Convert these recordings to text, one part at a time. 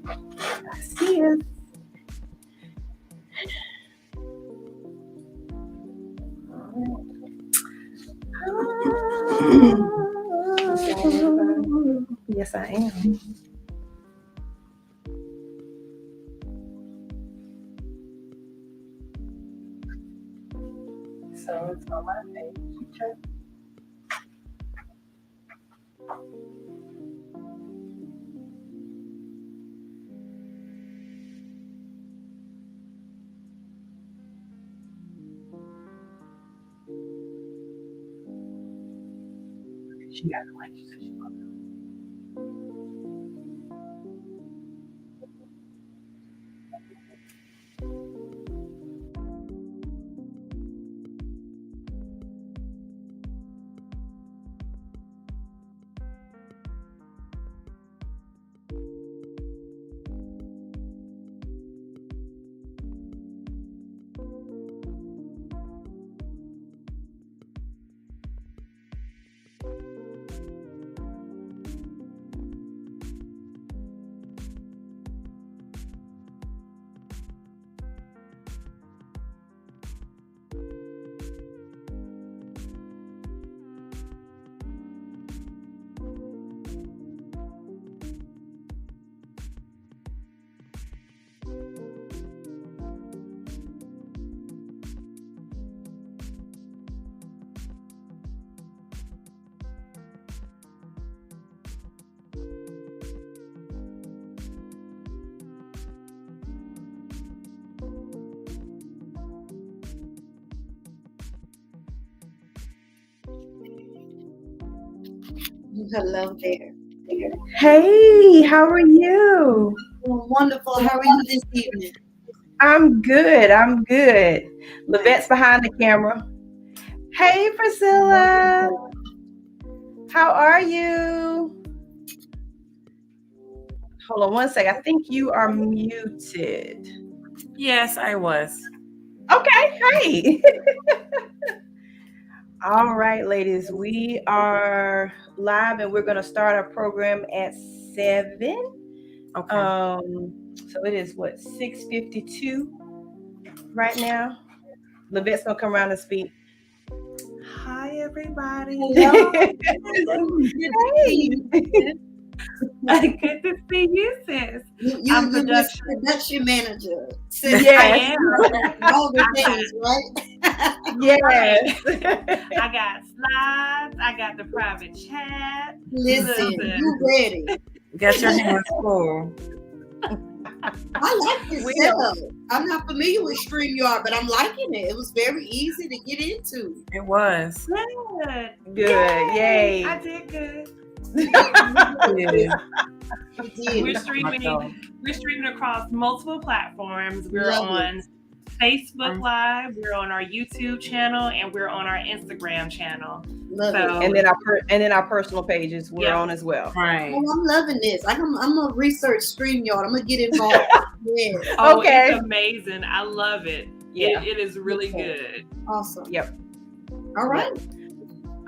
I see it. Yes, I am. So it's on my page. Okay. She got the light. She said she loved it. Hello there. Hey, how are you? Wonderful. How are you this evening? I'm good. I'm good. Levette's behind the camera. Hey, Priscilla. How are you? Hold on one sec. I think you are muted. Yes, I was. Okay. Hey. All right, ladies. We are live and we're going to start our program at 7. Okay. So it is what, 6:52 right now. Levette's going to come around and speak. Hi, everybody. Hello. Hey. Good to see you, sis. You're the production manager. Yes. All the things, right? Yes. I got slides. I got the private chat. Listen, you ready. Got your hands full. I like this setup. I'm not familiar with StreamYard, but I'm liking it. It was very easy to get into. It was. Good. Yay. I did good. You did. We're streaming across multiple platforms. We're Love on Facebook Live, we're on our YouTube channel, and we're on our Instagram channel. Love it. And then our personal pages we're on as well. Right. Oh, I'm loving this. I'm gonna research StreamYard. I'm gonna get involved. Yeah. Oh, Okay. It's amazing. I love it. Yeah. It is really good. Awesome. Yep. All right.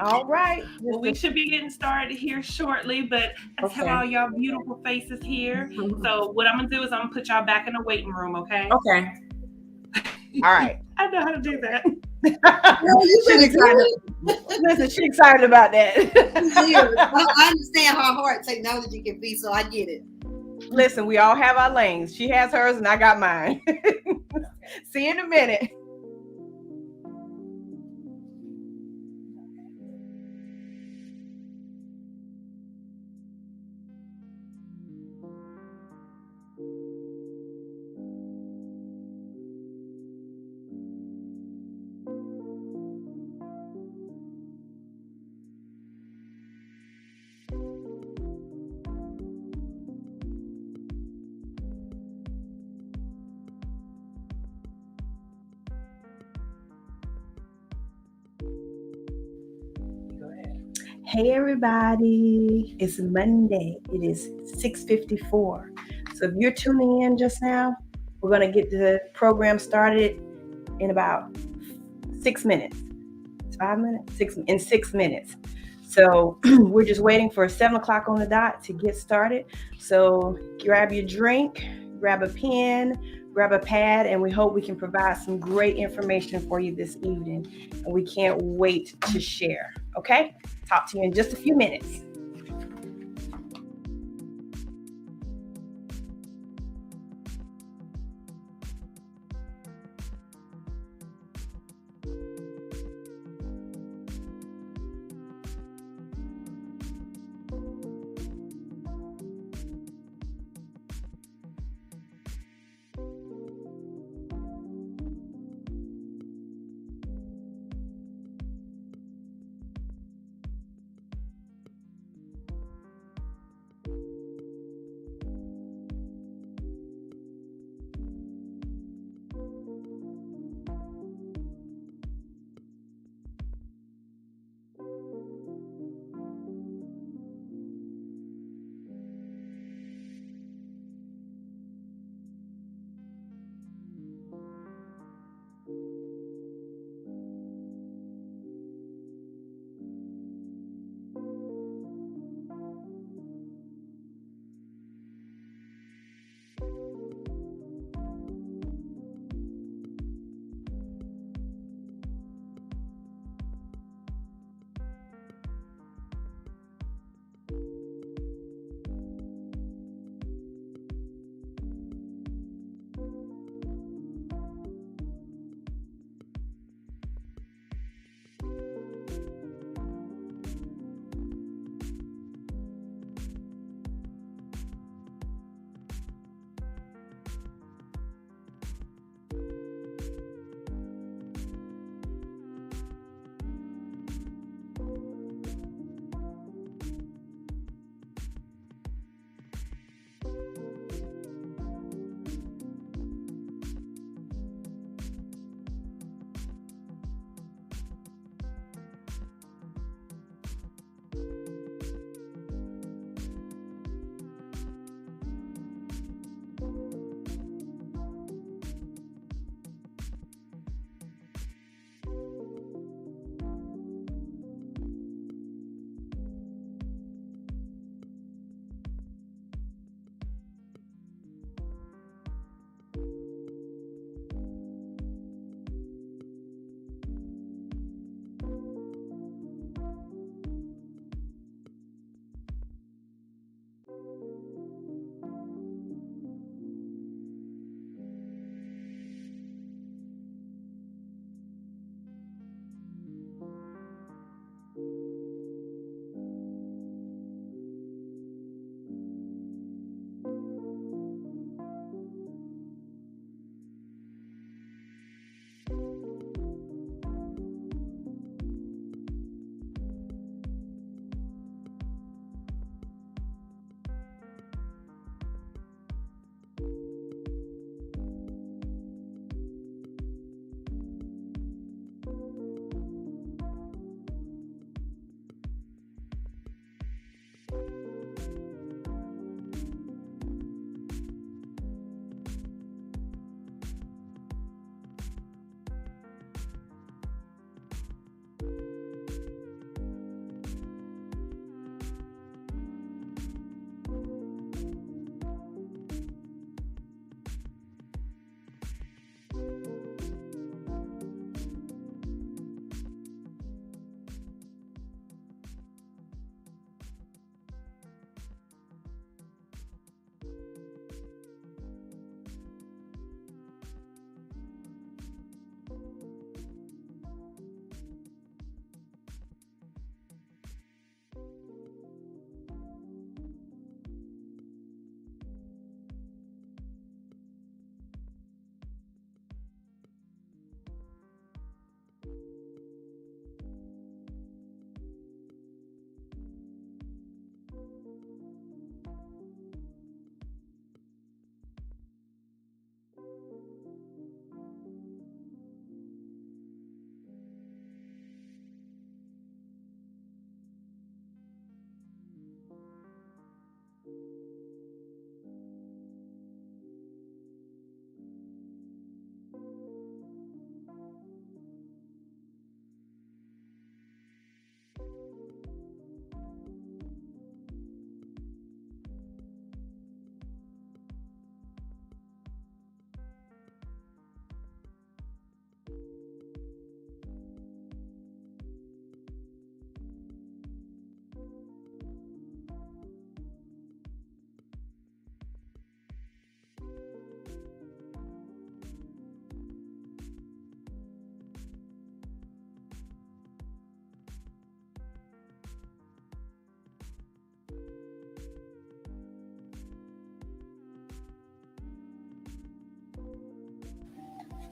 All right. Well, we should be getting started here shortly, but I have all y'all beautiful faces here. So what I'm gonna do is I'm gonna put y'all back in the waiting room, okay? Okay. All right. I know how to do that. Listen, she's excited about that. I understand how hard technology can be, so I get it. Listen, we all have our lanes. She has hers and I got mine. See you in a minute. Hey everybody, it's Monday. It is 6:54. So if you're tuning in just now, we're going to get the program started in about 6 minutes. 5 minutes? 6 minutes. So we're just waiting for 7 o'clock on the dot to get started. So grab your drink, grab a pen, grab a pad, and we hope we can provide some great information for you this evening. And we can't wait to share. Okay? Talk to you in just a few minutes.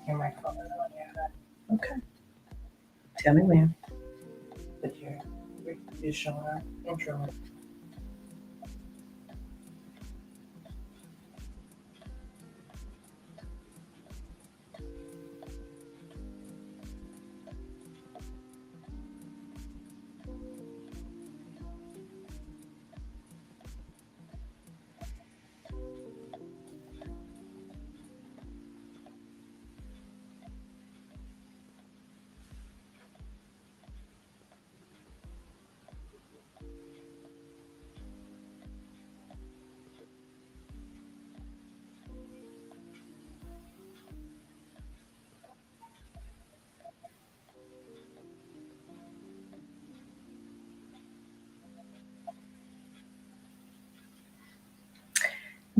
Your microphone is on, yeah. Okay. Tell me when. But you're showing our intro.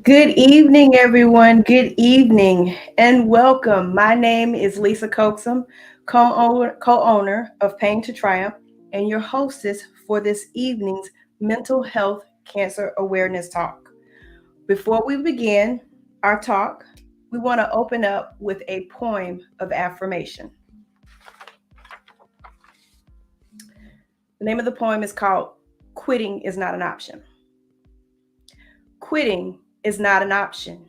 Good evening, everyone. Good evening and welcome. My name is Lisa Coaxum, co-owner of Pain to Triumph, and your hostess for this evening's Mental Health Cancer Awareness Talk. Before we begin our talk, we want to open up with a poem of affirmation. The name of the poem is called Quitting is Not an Option. Quitting is not an option.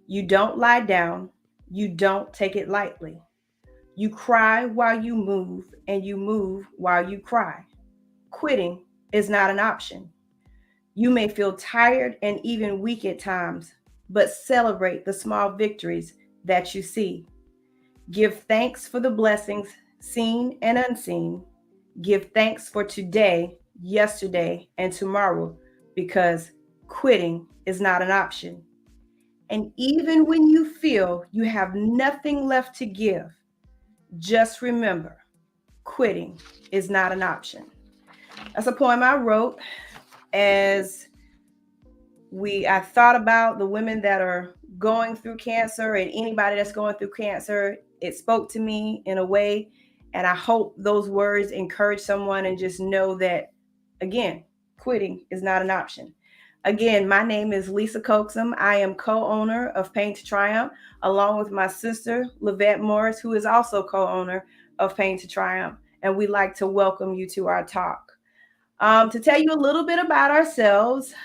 You don't lie down. You don't take it lightly. You cry while you move, and you move while you cry. Quitting is not an option. You may feel tired and even weak at times, but celebrate the small victories that you see. Give thanks for the blessings seen and unseen. Give thanks for today, yesterday, and tomorrow, because quitting is not an option. And even when you feel you have nothing left to give, just remember, quitting is not an option. That's a poem I wrote as I thought about the women that are going through cancer and anybody that's going through cancer. It spoke to me in a way, and I hope those words encourage someone and just know that, again, quitting is not an option. Again, my name is Lisa Coaxum. I am co-owner of Pain to Triumph, along with my sister, Lavette Morris, who is also co-owner of Pain to Triumph. And we'd like to welcome you to our talk. To tell you a little bit about ourselves,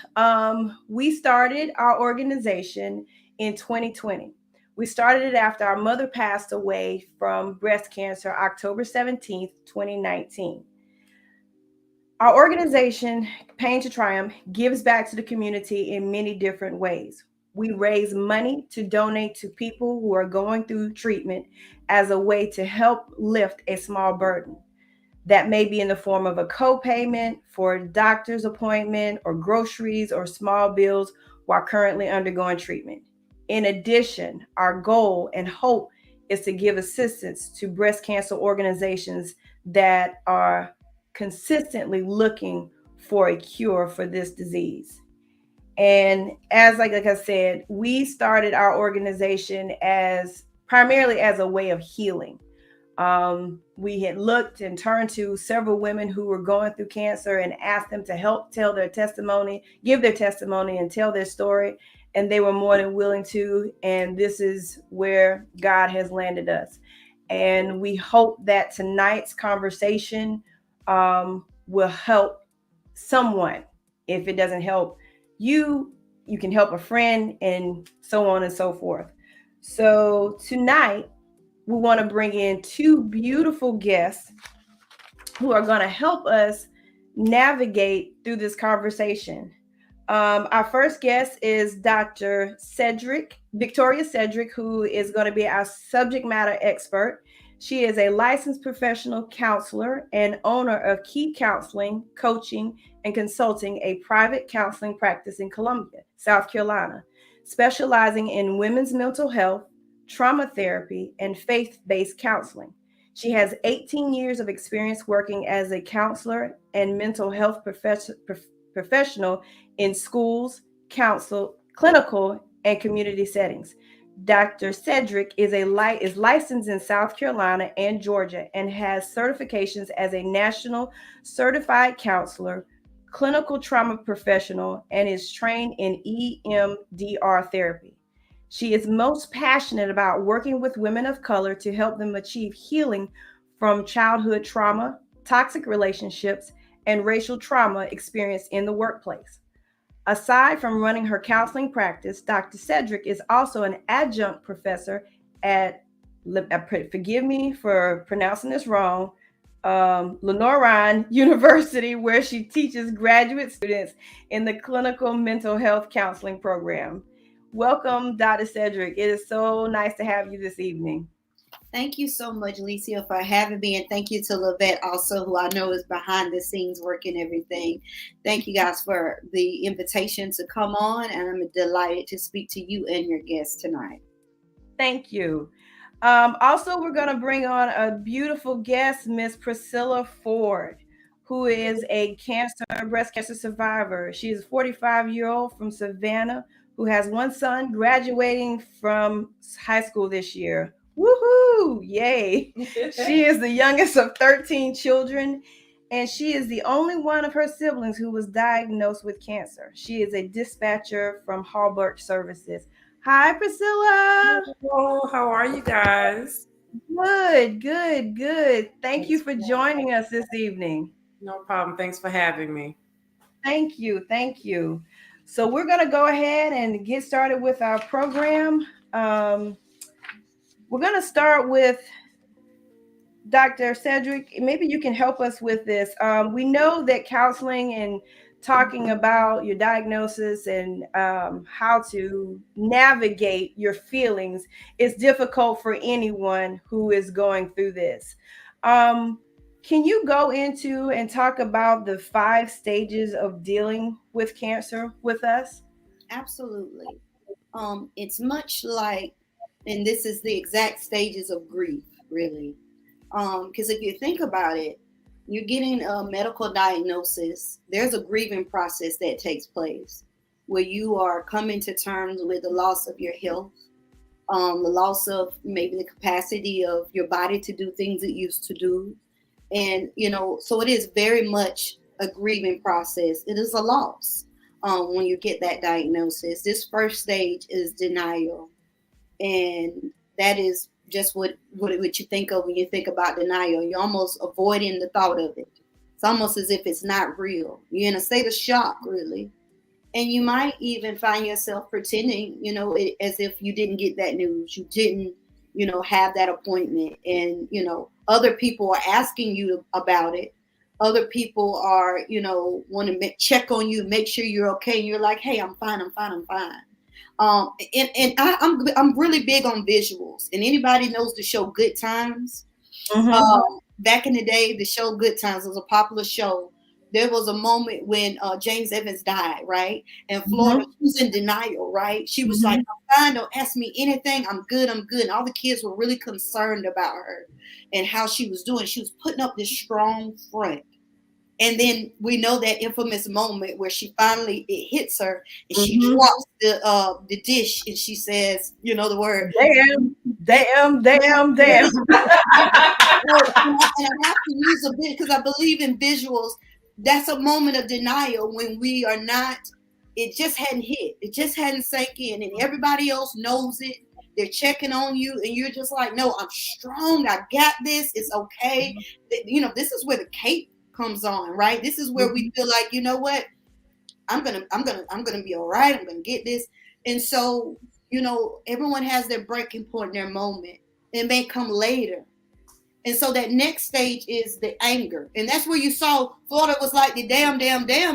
we started our organization in 2020. We started it after our mother passed away from breast cancer, October 17th, 2019. Our organization, Pain to Triumph, gives back to the community in many different ways. We raise money to donate to people who are going through treatment as a way to help lift a small burden. That may be in the form of a co-payment for a doctor's appointment or groceries or small bills while currently undergoing treatment. In addition, our goal and hope is to give assistance to breast cancer organizations that are consistently looking for a cure for this disease. And as like I said, we started our organization as primarily as a way of healing. We had looked and turned to several women who were going through cancer and asked them to help tell their testimony, give their testimony and tell their story. And they were more than willing to. And this is where God has landed us. And we hope that tonight's conversation will help someone. If it doesn't help you, you can help a friend and so on and so forth. So tonight, we want to bring in two beautiful guests who are going to help us navigate through this conversation. Our first guest is Dr. Victoria Cedric, who is going to be our subject matter expert. She is a licensed professional counselor and owner of Key Counseling, Coaching, and Consulting, a private counseling practice in Columbia, South Carolina, specializing in women's mental health, trauma therapy, and faith-based counseling. She has 18 years of experience working as a counselor and mental health professional in schools, clinical, and community settings. Dr. Cedric is licensed in South Carolina and Georgia and has certifications as a national certified counselor, clinical trauma professional, and is trained in EMDR therapy. She is most passionate about working with women of color to help them achieve healing from childhood trauma, toxic relationships, and racial trauma experienced in the workplace. Aside from running her counseling practice, Dr. Cedric is also an adjunct professor at, forgive me for pronouncing this wrong, Lenoir University, where she teaches graduate students in the clinical mental health counseling program. Welcome, Dr. Cedric. It is so nice to have you this evening. Thank you so much, Alicia, for having me. And thank you to Lavette also, who I know is behind the scenes working everything. Thank you guys for the invitation to come on. And I'm delighted to speak to you and your guests tonight. Thank you. Also, we're going to bring on a beautiful guest, Miss Priscilla Ford, who is a breast cancer survivor. She is a 45-year-old from Savannah who has one son graduating from high school this year. Woohoo! Yay! She is the youngest of 13 children, and she is the only one of her siblings who was diagnosed with cancer. She is a dispatcher from Hallberg Services. Hi, Priscilla. Hello, how are you guys? Good. Thank you for joining us this evening. No problem. Thanks for having me. Thank you. So we're going to go ahead and get started with our program. We're going to start with Dr. Cedric. Maybe you can help us with this. We know that counseling and talking about your diagnosis and how to navigate your feelings is difficult for anyone who is going through this. Can you go into and talk about the 5 stages of dealing with cancer with us? Absolutely. It's much like, and this is the exact stages of grief, really. Because if you think about it, you're getting a medical diagnosis. There's a grieving process that takes place where you are coming to terms with the loss of your health, the loss of maybe the capacity of your body to do things it used to do. And, so it is very much a grieving process. It is a loss when you get that diagnosis. This first stage is denial. And that is just what you think of when you think about denial. You're almost avoiding the thought of it. It's almost as if it's not real. You're in a state of shock, really. And you might even find yourself pretending, as if you didn't get that news. You didn't, have that appointment. And, other people are asking you about it. Other people are, want to check on you, make sure you're okay. And you're like, hey, I'm fine. I'm really big on visuals, and anybody knows the show Good Times. Back in the day, the show Good Times was a popular show. There was a moment when James Evans died, right? And Florida was in denial, right? She was like, I'm fine, don't ask me anything. I'm good. And all the kids were really concerned about her and how she was doing. She was putting up this strong front. And then we know that infamous moment where she finally, it hits her and she drops the dish and she says, the word. Damn. And I have to use a bit because I believe in visuals. That's a moment of denial when we are not, it just hadn't hit. It just hadn't sank in and everybody else knows it. They're checking on you and you're just like, no, I'm strong. I got this. It's okay. This is where the cape comes on, right? This is where we feel like, you know what? I'm gonna be all right. I'm gonna get this. And so, everyone has their breaking point, their moment. It may come later. And so that next stage is the anger. And that's where you saw Florida was like the damn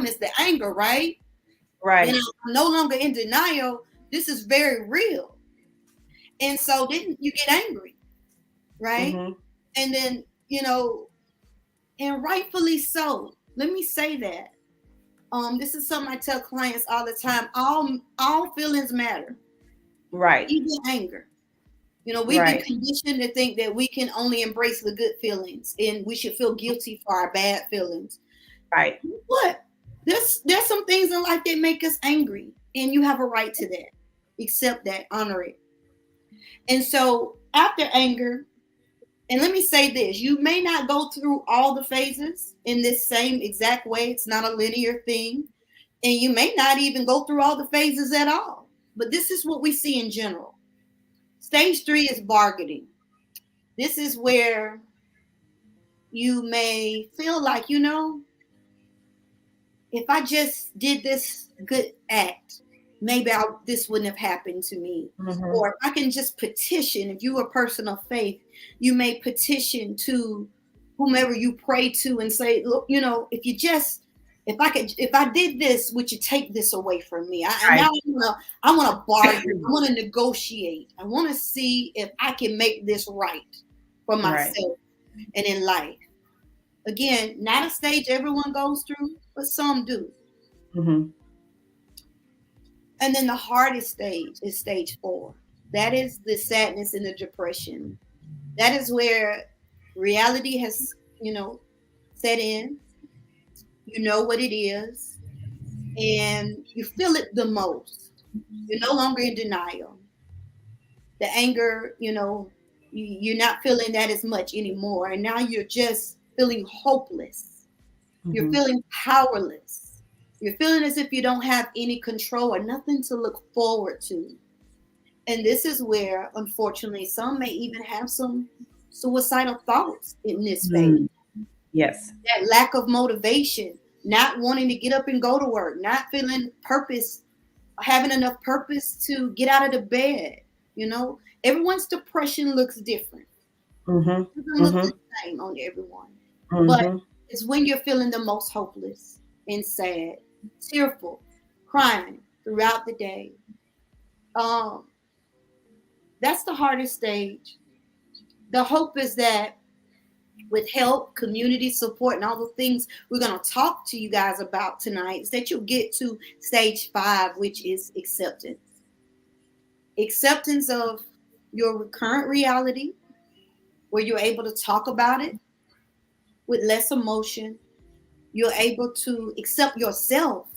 is the anger, right? Right. And I'm no longer in denial. This is very real. And so then you get angry, right? And then, and rightfully so. Let me say that. This is something I tell clients all the time. All feelings matter. Right. Even anger. We've been conditioned to think that we can only embrace the good feelings and we should feel guilty for our bad feelings. Right. What? There's some things in life that make us angry, and you have a right to that. Accept that, honor it. And so after anger, and let me say this, you may not go through all the phases in this same exact way. It's not a linear thing. And you may not even go through all the phases at all. but this is what we see in general. Stage 3 is bargaining. This is where you may feel like, if I just did this good act, maybe this wouldn't have happened to me. Mm-hmm. Or if I can just petition, if you're a person of faith, you may petition to whomever you pray to and say, look, if I did this, would you take this away from me? I want to bargain. I want to negotiate. I want to see if I can make this right for myself and in life. Again, not a stage everyone goes through, but some do. Mm-hmm. And then the hardest stage is stage 4. That is the sadness and the depression. That is where reality has, set in. You know what it is, and you feel it the most. You're no longer in denial. The anger, you're not feeling that as much anymore. And now you're just feeling hopeless. Mm-hmm. You're feeling powerless. You're feeling as if you don't have any control or nothing to look forward to. And this is where, unfortunately, some may even have some suicidal thoughts in this phase. Yes. That lack of motivation, not wanting to get up and go to work, not feeling purpose, having enough purpose to get out of the bed. Everyone's depression looks different. Mm-hmm. It doesn't look the same on everyone. Mm-hmm. But it's when you're feeling the most hopeless and sad, tearful, crying throughout the day. That's the hardest stage. The hope is that with help, community support, and all the things we're going to talk to you guys about tonight, is that you'll get to stage 5, which is acceptance. Acceptance of your current reality, where you're able to talk about it with less emotion. You're able to accept yourself.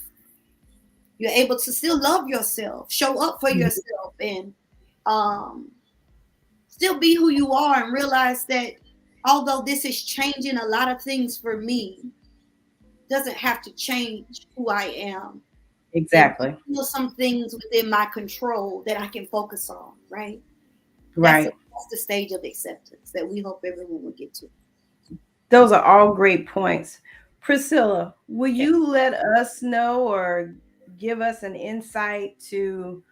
You're able to still love yourself, show up for yourself, and still be who you are, and realize that although this is changing a lot of things for me, doesn't have to change who I am. Exactly. There's some things within my control that I can focus on, right? Right. That's the stage of acceptance that we hope everyone will get to. Those are all great points. Priscilla, will you let us know or give us an insight to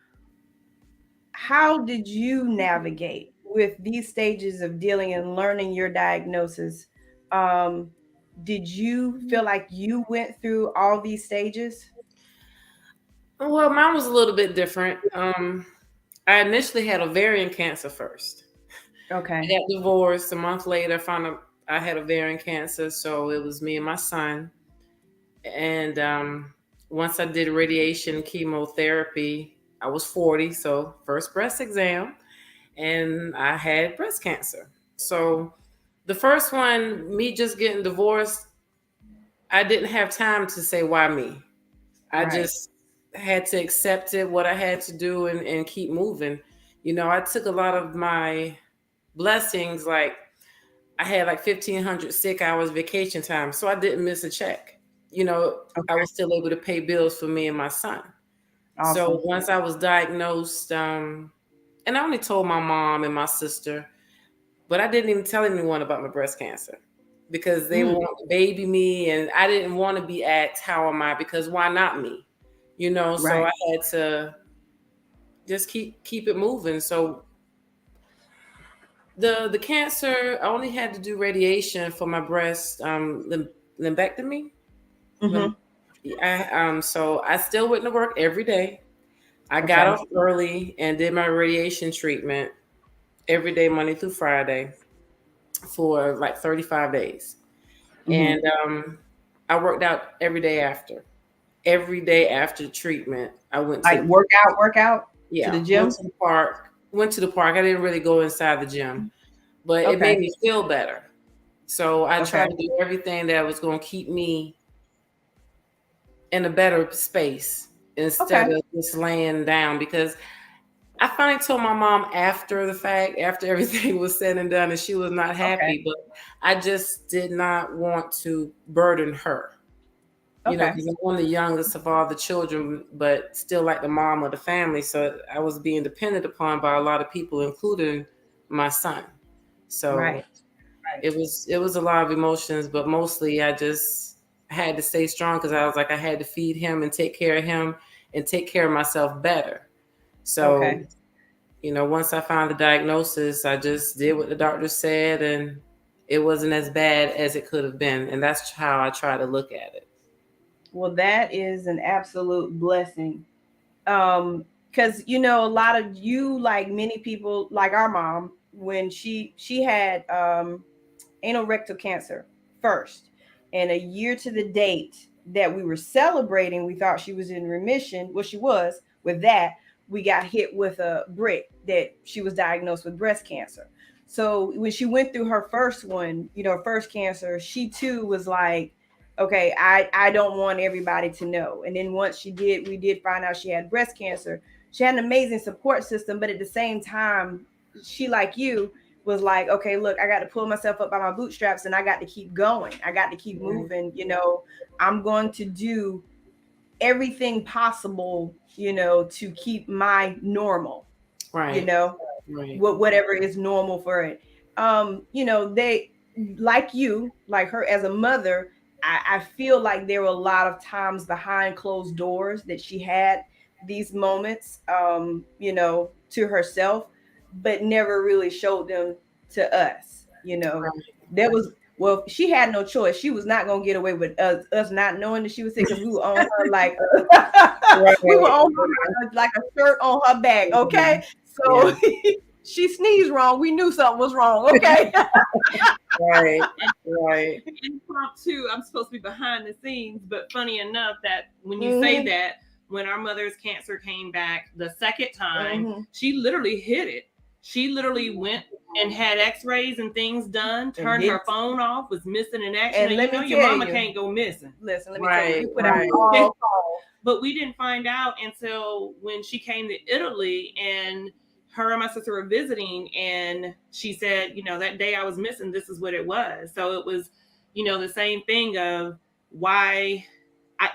how did you navigate with these stages of dealing and learning your diagnosis? Did you feel like you went through all these stages? Well, mine was a little bit different. I initially had ovarian cancer first. Okay. I got divorced. A month later, I found out I had ovarian cancer. So it was me and my son. And once I did radiation chemotherapy, I was 40. So first breast exam, and I had breast cancer. So the first one, me just getting divorced, I didn't have time to say, why me? I just had to accept it, what I had to do, and keep moving. I took a lot of my blessings, like I had like 1,500 sick hours vacation time, so I didn't miss a check. I was still able to pay bills for me and my son. Awesome. So once I was diagnosed, and I only told my mom and my sister, but I didn't even tell anyone about my breast cancer because they would want to baby me, and I didn't want to be asked, how am I? Because why not me? So I had to just keep it moving. So the cancer, I only had to do radiation for my breast lumpectomy. Mm-hmm. So I still went to work every day. I got off early and did my radiation treatment every day, Monday through Friday, for like 35 days. Mm-hmm. And I worked out every day after. Every day after treatment, I went to workout. Yeah, to the gym. Went to the park. I didn't really go inside the gym, but it made me feel better. So I tried to do everything that was going to keep me in a better space instead of just laying down, because I finally told my mom after the fact, after everything was said and done, and she was not happy, but I just did not want to burden her. You know, Okay. because I'm one of the youngest of all the children, but still like the mom of the family. So I was being depended upon by a lot of people, including my son. So Right. Right. it was a lot of emotions, but mostly I just had to stay strong because I was like I had to feed him and take care of him and take care of myself better. So, Okay. once I found the diagnosis, I just did what the doctor said, and it wasn't as bad as it could have been. And that's how I try to look at it. Well, that is an absolute blessing. Because a lot of you, like many people, like our mom, when she had anal rectal cancer first. And a year to the date that we were celebrating, we thought she was in remission. Well, she was with that. We got hit with a brick that she was diagnosed with breast cancer. So when she went through her first one, first cancer, she too was like, okay, I don't want everybody to know. And then once we did find out she had breast cancer. She had an amazing support system, but at the same time, she, like you, was like, okay, look, I got to pull myself up by my bootstraps and I got to keep going. I got to keep moving. I'm going to do everything possible, to keep my normal, Right. Right. whatever is normal for it. They, like her as a mother, I feel like there were a lot of times behind closed doors that she had these moments, to herself, but never really showed them to us. There was, well, she had no choice. She was not gonna get away with us not knowing that she was sick, because we were on her like Right. we were on her like a shirt on her back. Okay, so Yeah. she sneezed wrong. We knew something was wrong. Okay. Right. Right. Impromptu. I'm supposed to be behind the scenes, but funny enough that when you say that, when our mother's cancer came back the second time, she literally hid it. She literally went and had x-rays and things done, turned her phone off, was missing in action. And let me your mama can't go missing. Listen, let me tell you, we put Right. out all calls. But we didn't find out until when she came to Italy, and her and my sister were visiting, and she said, that day I was missing, this is what it was. So it was, the same thing of why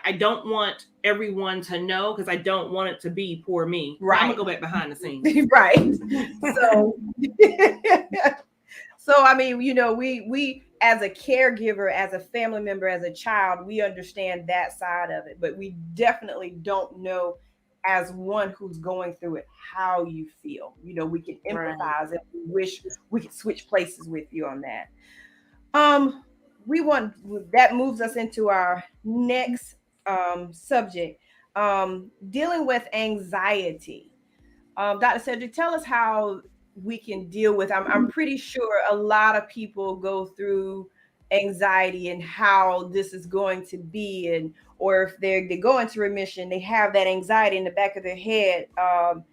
I don't want everyone to know, because I don't want it to be poor me. Right. I'm gonna go back behind the scenes. Right. So I mean, we as a caregiver, as a family member, as a child, we understand that side of it, but we definitely don't know, as one who's going through it, how you feel. We can empathize, and we wish we could switch places with you on that. That moves us into our next subject, dealing with anxiety. Dr. Cedric, tell us how we can deal with. I'm pretty sure a lot of people go through anxiety and how this is going to be, and or if they go into remission, they have that anxiety in the back of their head. Oh,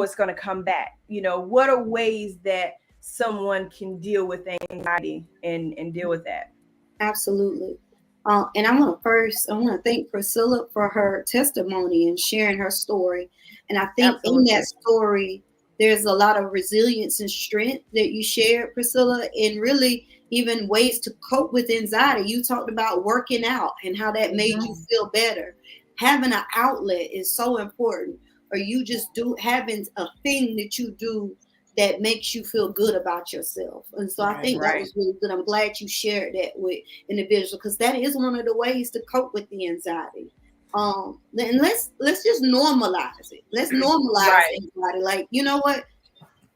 it's going to come back. What are ways that someone can deal with anxiety and deal with that? Absolutely. And I want to thank Priscilla for her testimony and sharing her story. And I think Absolutely. in that story, there's a lot of resilience and strength that you shared, Priscilla, and really even ways to cope with anxiety. You talked about working out and how that made you feel better. Having an outlet is so important. Or you just having a thing that you do that makes you feel good about yourself. And so I think that was really good. I'm glad you shared that with individuals, because that is one of the ways to cope with the anxiety. And let's just normalize it. Let's normalize anxiety. Like, you know what?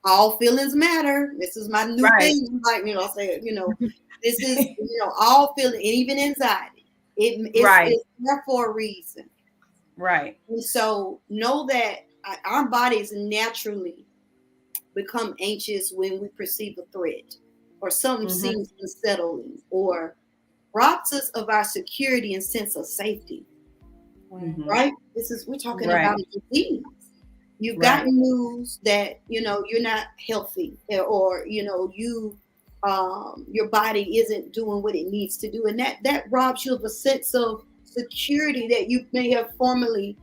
All feelings matter. This is my new thing. Like, I say, this is, all feeling, and even anxiety. It's there for a reason. Right. And so know that our bodies naturally become anxious when we perceive a threat, or something seems unsettling, or robs us of our security and sense of safety. Right? We're talking about a disease. You've gotten news that you're not healthy, or your body isn't doing what it needs to do, and that robs you of a sense of security that you may have formerly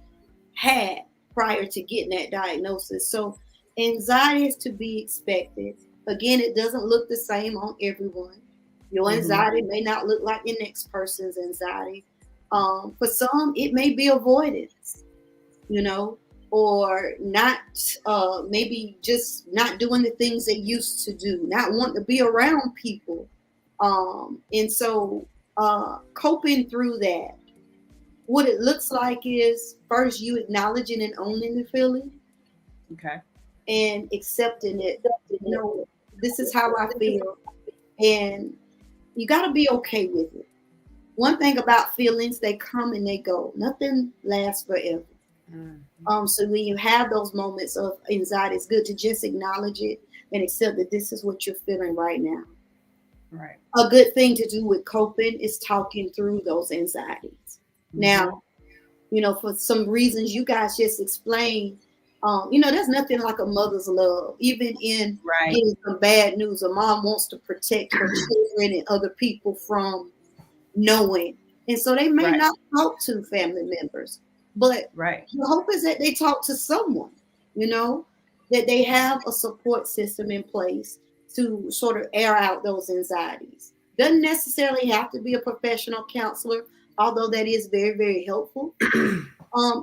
had prior to getting that diagnosis. So anxiety is to be expected. Again, it doesn't look the same on everyone. Your anxiety may not look like your next person's anxiety. For some, it may be avoidance, or not, maybe just not doing the things they used to do, not wanting to be around people. And so coping through that, what it looks like is first you acknowledging and owning the feeling. Okay. And accepting it. This is how I feel. And you got to be okay with it. One thing about feelings, they come and they go. Nothing lasts forever. So when you have those moments of anxiety, it's good to just acknowledge it and accept that this is what you're feeling right now. Right. A good thing to do with coping is talking through those anxieties. Now, for some reasons you guys just explained, there's nothing like a mother's love. Even in getting some bad news, a mom wants to protect her children and other people from knowing. And so they may not talk to family members, but the hope is that they talk to someone, that they have a support system in place to sort of air out those anxieties. Doesn't necessarily have to be a professional counselor, although that is very, very helpful.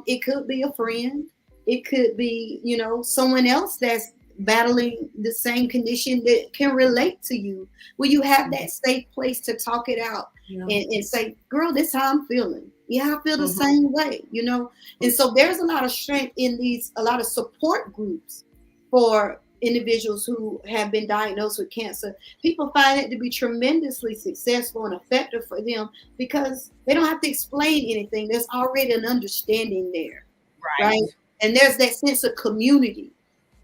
It could be a friend. It could be, someone else that's battling the same condition that can relate to you, where you have that safe place to talk it out and say, girl, this is how I'm feeling. Yeah, I feel the same way, And so there's a lot of strength in a lot of support groups for individuals who have been diagnosed with cancer. People find it to be tremendously successful and effective for them because they don't have to explain anything. There's already an understanding there, right? And there's that sense of community.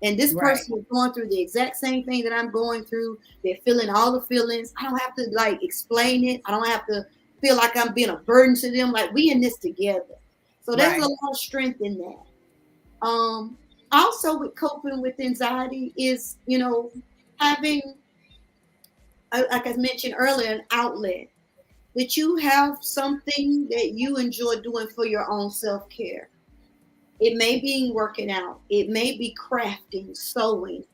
And this person is going through the exact same thing that I'm going through. They're feeling all the feelings. I don't have to explain it. I don't have to feel like I'm being a burden to them. Like, we in this together. So there's a lot of strength in that. Also with coping with anxiety is, having, like I mentioned earlier, an outlet, that you have something that you enjoy doing for your own self-care. It may be working out. It may be crafting, sewing,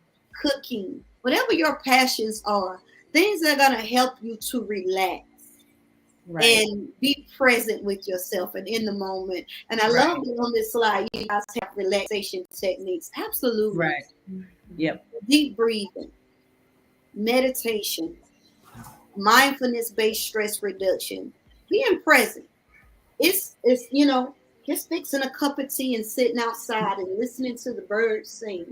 cooking, whatever your passions are, things that are going to help you to relax and be present with yourself and in the moment. And I love that on this slide, you guys have relaxation techniques. Absolutely. Yep. Deep breathing, meditation, mindfulness-based stress reduction, being present. It's just fixing a cup of tea and sitting outside and listening to the birds sing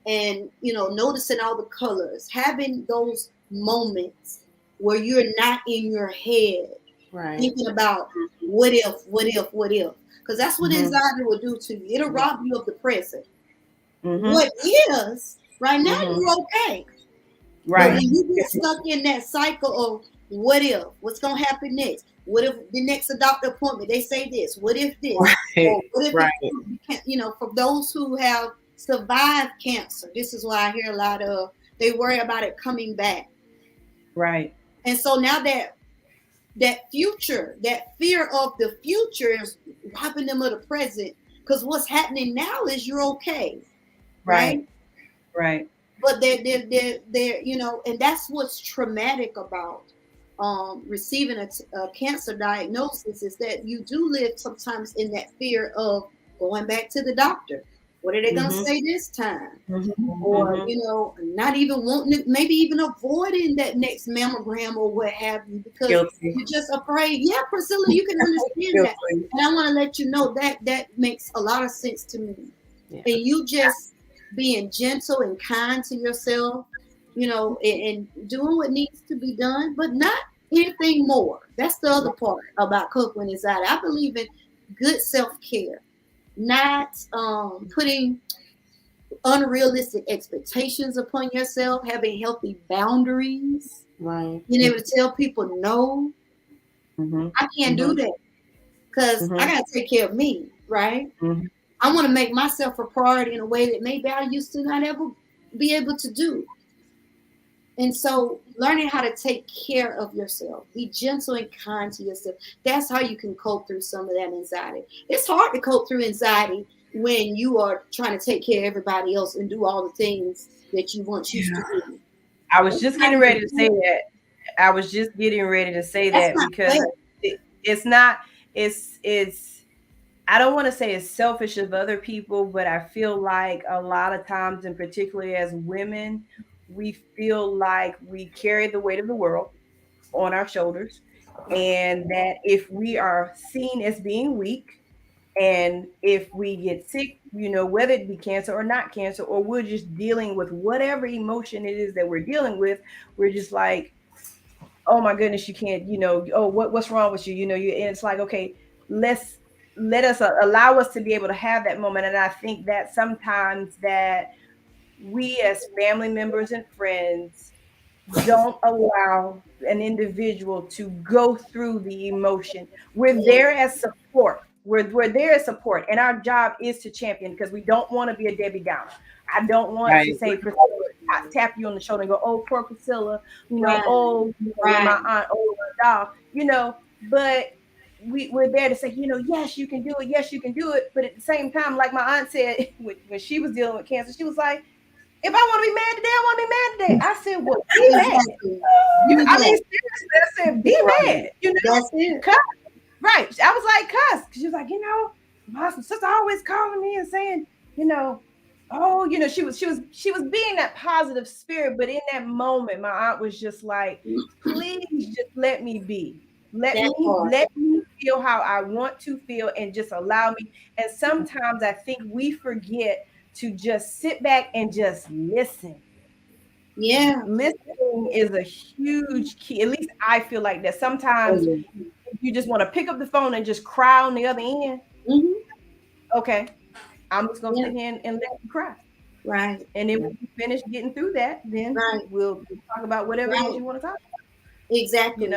and, noticing all the colors, having those moments where you're not in your head thinking about what if. Because that's what anxiety will do to you. It'll rob you of the present. What is, right now, you're okay. But when you get stuck in that cycle of what if, what's going to happen next? What if the next doctor appointment, they say this? What if this? Or what if for those who have survived cancer, this is why I hear a lot of, they worry about it coming back. Right. And so now that future, that fear of the future is robbing them of the present, because what's happening now is you're okay. Right. But they're and that's what's traumatic about receiving a cancer diagnosis, is that you do live sometimes in that fear of going back to the doctor. What are they going to say this time? Or, not even wanting it, maybe even avoiding that next mammogram or what have you, because you're just afraid. Yeah, Priscilla, you can understand that. And I want to let you know that makes a lot of sense to me. Yeah. And you just being gentle and kind to yourself, and doing what needs to be done, but not anything more. That's the other part about coping with anxiety. I believe in good self-care, not putting unrealistic expectations upon yourself, having healthy boundaries, being able to tell people no. I can't do that because I got to take care of me, right? I want to make myself a priority in a way that maybe I used to not ever be able to do. And so learning how to take care of yourself, be gentle and kind to yourself. That's how you can cope through some of that anxiety. It's hard to cope through anxiety when you are trying to take care of everybody else and do all the things that you once used to do. I was just getting ready to say that. Because it's it's I don't want to say it's selfish of other people, but I feel like a lot of times, and particularly as women, we feel like we carry the weight of the world on our shoulders, and that if we are seen as being weak, and if we get sick, whether it be cancer or not cancer, or we're just dealing with whatever emotion it is that we're dealing with, we're just like, oh my goodness, you can't, oh, what's wrong with you? And it's like, okay, let's let us allow us to be able to have that moment. And I think that sometimes that we as family members and friends don't allow an individual to go through the emotion. We're there as support. We're there as support, and our job is to champion, because we don't want to be a Debbie Downer. I don't want to Right. say, Priscilla, tap you on the shoulder and go, "Oh, poor Priscilla," Right. "Oh, Right. my aunt, oh, my dog," But we're there to say, yes, you can do it. Yes, you can do it. But at the same time, like my aunt said, when she was dealing with cancer, she was like, if I want to be mad today, I want to be mad today. I said, well, be mad. Exactly. Seriously, I said, be mad. That's it. Cuss. Right. I was like, cuss. She was like, my sister always calling me and saying, oh, she was being that positive spirit. But in that moment, my aunt was just like, please just let me be. Let me feel how I want to feel, and just allow me. And sometimes I think we forget to just sit back and just listen. Yeah. Listening is a huge key. At least I feel like that. Sometimes you just want to pick up the phone and just cry on the other end. Mm-hmm. Okay, I'm just gonna sit here and let you cry. Right. And then when you finish getting through that, then we'll talk about whatever it is you want to talk about. Exactly.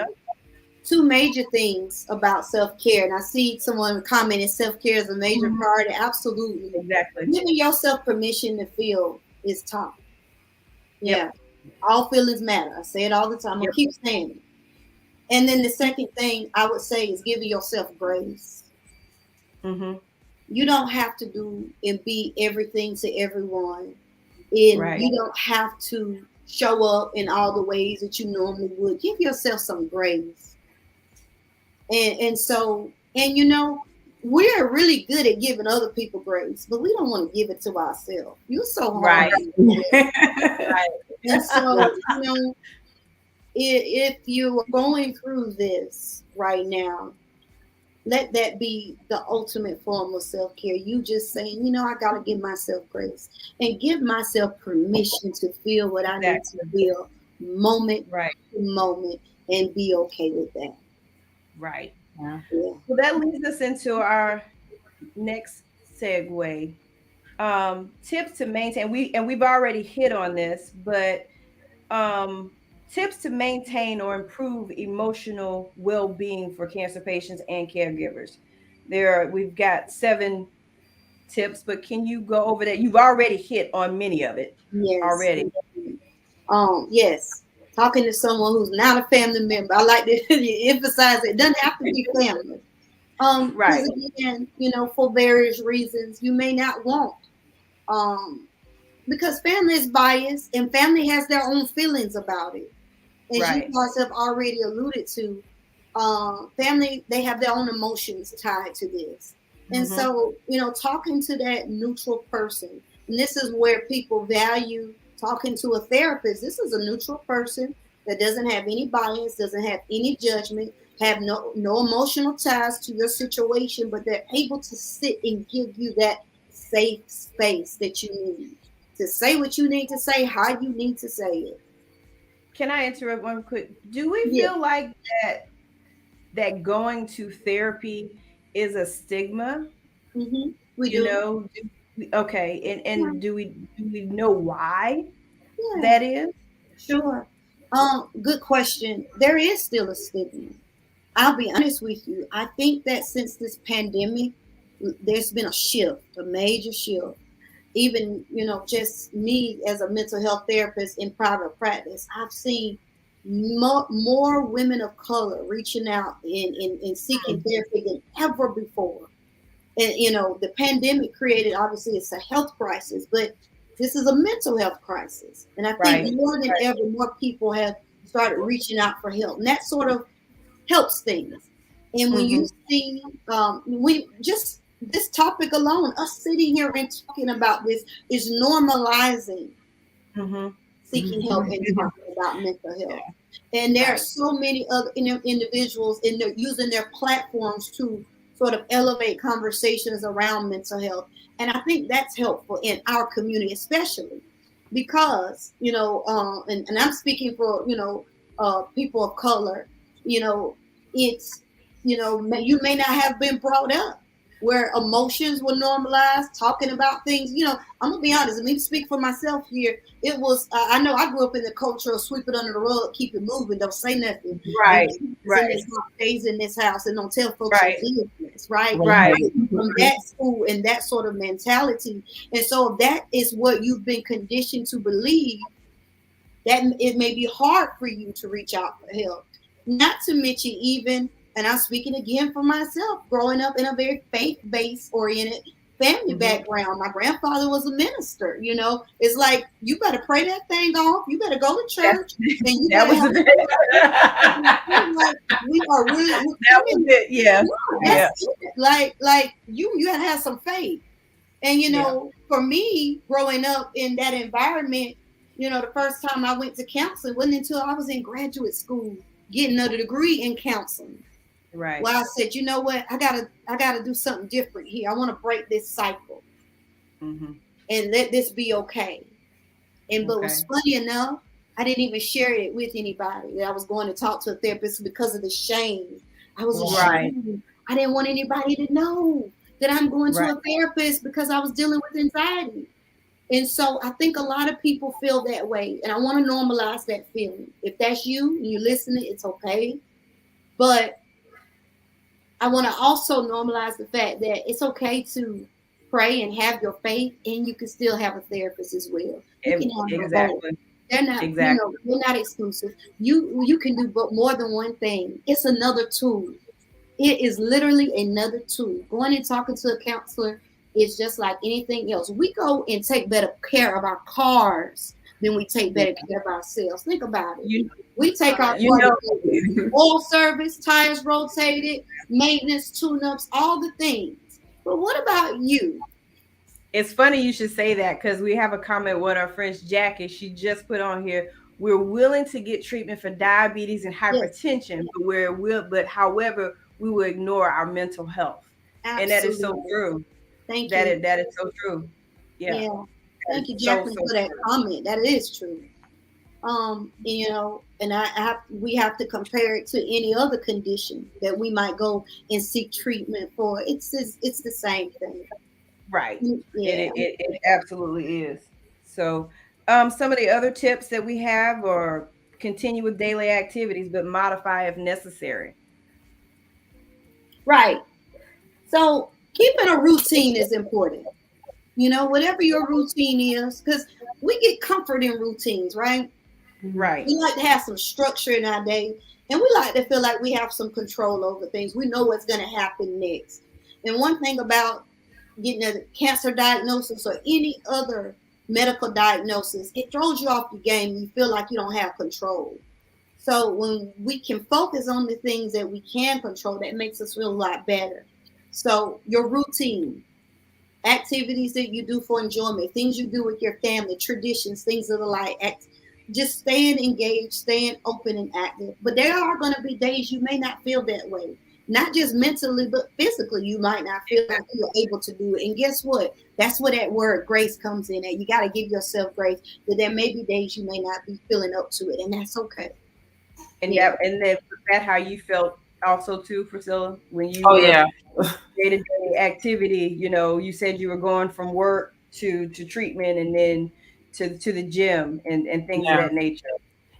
Two major things about self-care, and I see someone commenting self-care is a major priority. Absolutely. Exactly. Giving yourself permission to feel is top. Yeah. All feelings matter. I say it all the time. I'm gonna keep saying it. And then the second thing I would say is giving yourself grace. Mm-hmm. You don't have to do and be everything to everyone. And you don't have to show up in all the ways that you normally would. Give yourself some grace. And so, we're really good at giving other people grace, but we don't want to give it to ourselves. You're so hard. Right. And so, if you're going through this right now, let that be the ultimate form of self-care. You just saying, I got to give myself grace and give myself permission to feel what I need to feel moment to moment, and be okay with that. Right. Yeah. So that leads us into our next segue. Tips to maintain. We've already hit on this, but tips to maintain or improve emotional well-being for cancer patients and caregivers. We've got 7 tips, but can you go over that? You've already hit on many of it already. Yes. Talking to someone who's not a family member. I like to emphasize it doesn't have to be family. Because again, for various reasons, you may not want. Because family is biased and family has their own feelings about it. As you guys have already alluded to, family, they have their own emotions tied to this. And so, talking to that neutral person, and this is where people value talking to a therapist. This is a neutral person that doesn't have any bias, doesn't have any judgment, have no emotional ties to your situation, but they're able to sit and give you that safe space that you need to say what you need to say, how you need to say it. Can I interrupt one quick? Do we feel like that going to therapy is a stigma? Mm-hmm. We do. Okay, and do we know why that is? Sure. Good question. There is still a stigma. I'll be honest with you. I think that since this pandemic, there's been a shift, a major shift. Even, just me as a mental health therapist in private practice, I've seen more women of color reaching out and seeking therapy than ever before. And, the pandemic created, obviously, it's a health crisis, but this is a mental health crisis. And I think more than ever, more people have started reaching out for help. And that sort of helps things. And when you Mhm. see, we just this topic alone, us sitting here and talking about this is normalizing Mhm. seeking help and Mhm. talking about mental health. And there are Right. so many other individuals in their using their platforms to sort of elevate conversations around mental health. And I think that's helpful in our community, especially because, and I'm speaking for, people of color, you know, it's, you may not have been brought up where emotions were normalized, talking about things. I'm gonna be honest. Let me speak for myself here. It was, I know I grew up in the culture of sweep it under the rug, keep it moving, don't say nothing. And Right. in Right. this house, stays in this house, and don't tell folks your Right. business, right? Right. From that school and that sort of mentality. And so that is what you've been conditioned to believe, that it may be hard for you to reach out for help. Not to mention, even, and I'm speaking again for myself, growing up in a very faith-based oriented family Mhm. background. My grandfather was a minister. It's like, you better pray that thing off. You better go to That's church, and you that better was have. the Like, we are really, that was it. Yeah. that's Yeah. it. Like you gotta have some faith. And Yeah. for me, growing up in that environment, the first time I went to counseling wasn't until I was in graduate school, getting a degree in counseling. Right. Well, I said, you know what, I gotta do something different here. I want to break this cycle Mhm. and let this be okay. And but Okay. was funny enough, I didn't even share it with anybody that I was going to talk to a therapist because of the shame. I was Right. ashamed. I didn't want anybody to know that I'm going to Right. a therapist because I was dealing with anxiety. And so I think a lot of people feel that way. And I want to normalize that feeling. If that's you and you're listening, it's okay. But I want to also normalize the fact that it's okay to pray and have your faith, and you can still have a therapist as well. You can have them both. Exactly. They're not, Exactly. they're not exclusive. You can do but more than one thing. It's another tool. It is literally another tool. Going and talking to a counselor is just like anything else. We go and take better care of our cars than we take Yeah. better care of ourselves. Think about it. You We take our you car know to get oil service, tires rotated, maintenance, tune-ups, all the things. But what about you? it's funny you should say that because we have a comment with our friend Jackie. She just put on here. We're willing to get treatment for diabetes and Yes, hypertension, but however, we will ignore our mental health. And that is so absolutely. true. Thank you. That is so true. Yeah. Yeah. That Thank is you, so Jacqueline, so for that true. comment. That is true. And we have to compare it to any other condition that we might go and seek treatment for. It's the same thing. Right. Yeah. It absolutely is. So, some of the other tips that we have are continue with daily activities, but modify if necessary. Right. So keeping a routine is important. Whatever your routine is, because we get comfort in routines, right? Right. We like to have some structure in our day, and we like to feel like we have some control over things. We know what's going to happen next. And one thing about getting a cancer diagnosis or any other medical diagnosis, it throws you off your game. You feel like you don't have control. So when we can focus on the things that we can control, that makes us feel a lot better. So your routine, activities that you do for enjoyment, things you do with your family, traditions, things of the like. Just staying engaged, staying open and active. But there are going to be days you may not feel that way. Not just mentally, but physically, you might not feel like you're able to do it. And guess what? That's where that word grace comes in. And you got to give yourself grace. That there may be days you may not be feeling up to it, and that's okay. Yeah. And then was that how you felt also too, Priscilla, when you Oh were yeah. day to day activity? You said you were going from work to treatment and then to the gym and things of Yeah. that nature.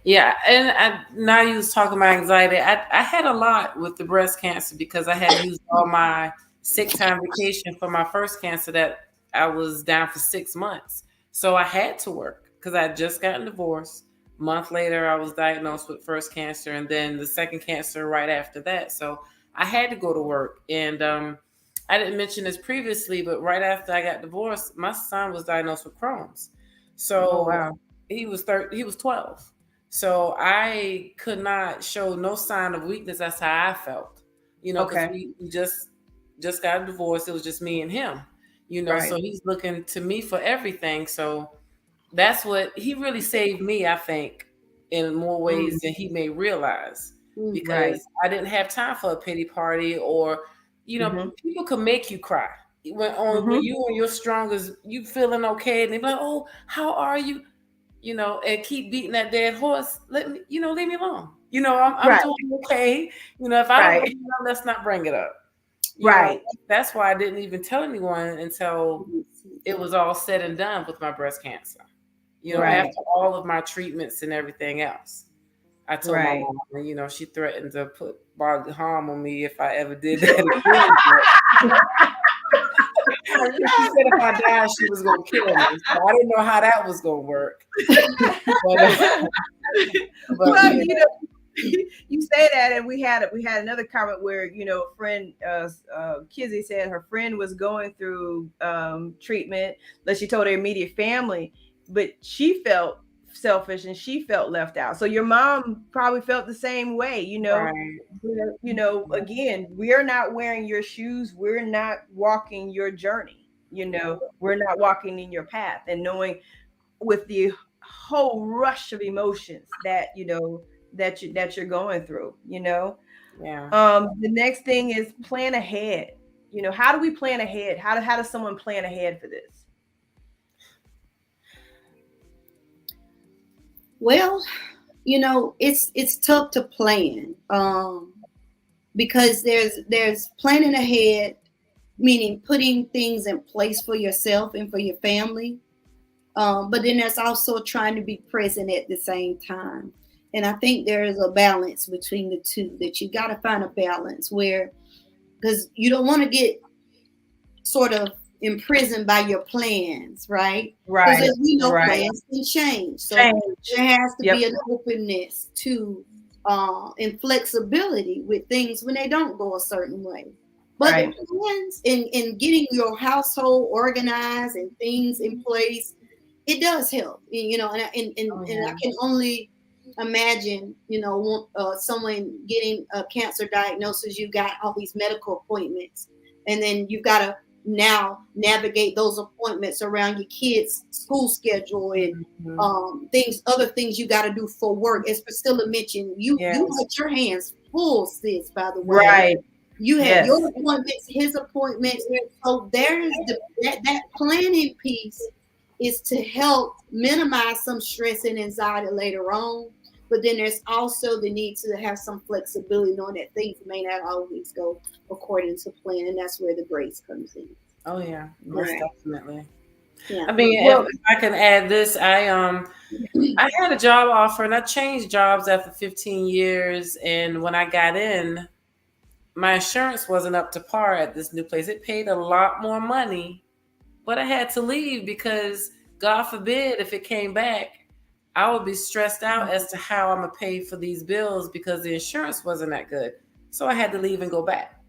Yeah, and now you was talking about anxiety. I had a lot with the breast cancer because I had used all my sick time vacation for my first cancer that I was down for 6 months. So I had to work because I had just gotten divorced. A month later, I was diagnosed with first cancer and then the second cancer right after that. So I had to go to work. And I didn't mention this previously, but right after I got divorced, my son was diagnosed with Crohn's. Oh So wow. he was 12. So I could not show no sign of weakness. That's how I felt. because Okay. we just got a divorce. It was just me and him, Right. so he's looking to me for everything. So that's what he really saved me, I think, in more ways than he may realize, Right. because I didn't have time for a pity party, or Mm-hmm. people can make you cry when Mm-hmm. you on your strongest, you feeling okay, and they be like, oh, how are you, and keep beating that dead horse. Let me, leave me alone. I'm Right. doing okay. If I don't Right. bring it up, let's not bring it up. Right. That's why I didn't even tell anyone until it was all said and done with my breast cancer. Right. After all of my treatments and everything else, I told my Right. mom, and she threatened to put bodily harm on me if I ever did that again. She said if I died, she was going to kill me. So I didn't know how that was going to work. Well, you say that, and we had another comment where a friend, Kizzy said her friend was going through treatment, that she told her immediate family, but she felt selfish and she felt left out. So your mom probably felt the same way. Right. Again, we're not wearing your shoes, we're not walking your journey. We're not walking in your path, and knowing with the whole rush of emotions that you're going through. Yeah. The next thing is plan ahead. How do we plan ahead? How does someone plan ahead for this? Well, it's tough to plan, because there's planning ahead, meaning putting things in place for yourself and for your family. But then there's also trying to be present at the same time. And I think there is a balance between the two, that you got to find a balance where, because you don't want to get sort of imprisoned by your plans, right? Right. Because Right. plans can change. So Change. there has to Yep. be an openness to and flexibility with things when they don't go a certain way. But Right. the plans in getting your household organized and things in place, it does help. And I can only imagine, someone getting a cancer diagnosis, you've got all these medical appointments, and then you've got to now navigate those appointments around your kids' school schedule and other things you got to do for work. As Priscilla mentioned, you had your hands full, sis, by the way. Right. You had Yes. your appointments, his appointments. So there's that planning piece is to help minimize some stress and anxiety later on. But then there's also the need to have some flexibility, knowing that things may not always go according to plan, and that's where the grace comes in. Oh yeah, most Right. definitely. Yeah. I mean, if I can add this, I had a job offer, and I changed jobs after 15 years. And when I got in, my insurance wasn't up to par at this new place. It paid a lot more money, but I had to leave because, God forbid, if it came back, I would be stressed out as to how I'm going to pay for these bills because the insurance wasn't that good. So I had to leave and go back